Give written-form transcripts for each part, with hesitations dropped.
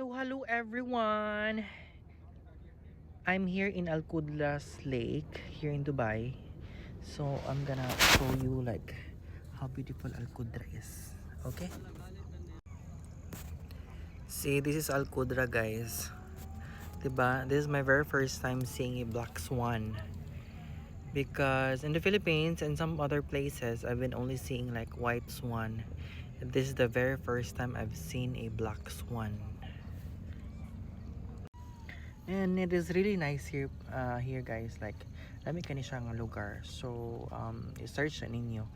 So hello everyone. I'm here in Al Qudras Lake here in Dubai. So I'm gonna show you like how beautiful Al Qudra is. Okay? See, this is Al Qudra, guys. Diba? This is my very first time seeing a black swan. Because in the Philippines and some other places, I've been only seeing like white swan. This is the very first time I've seen a black swan. And it is really nice here guys, like lami kani siya nga lugar. So i-search na ninyo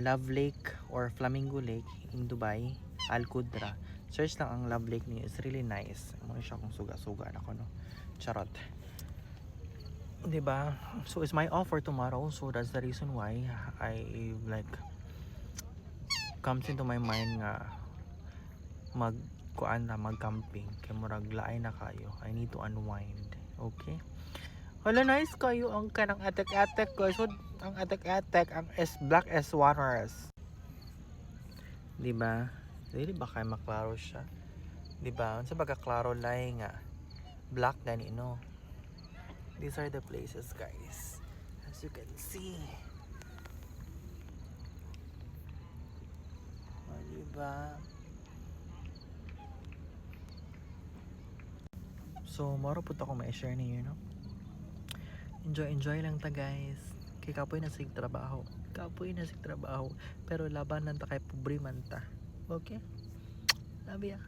Love Lake or Flamingo Lake in Dubai, Al Qudra. Search lang ang Love Lake niyo. It's really nice. Mo siya kung suga-suga na ko, no. Charot. 'Di ba? So it's my off for tomorrow, so that's the reason why I like comes into my mind nga mag-camping kay murag laay na kayo. I need to unwind. Okay? Wala, nice kayo ang kanang atek-atek ko. So, ang atek-atek ang black as waters. 'Di ba? Dili ba kay maklaro siya? 'Di ba? Unsa ba ka klaro lay nga black gani, no? These are the places, guys. As you can see. Oh, 'di ba? So, maro pud ako ma-share ninyo, no? Enjoy lang ta, guys. Kay kapoy na sig trabaho. Kapoy na sig trabaho. Pero laban lang ta kay pobre man ta. Okay? Love ya.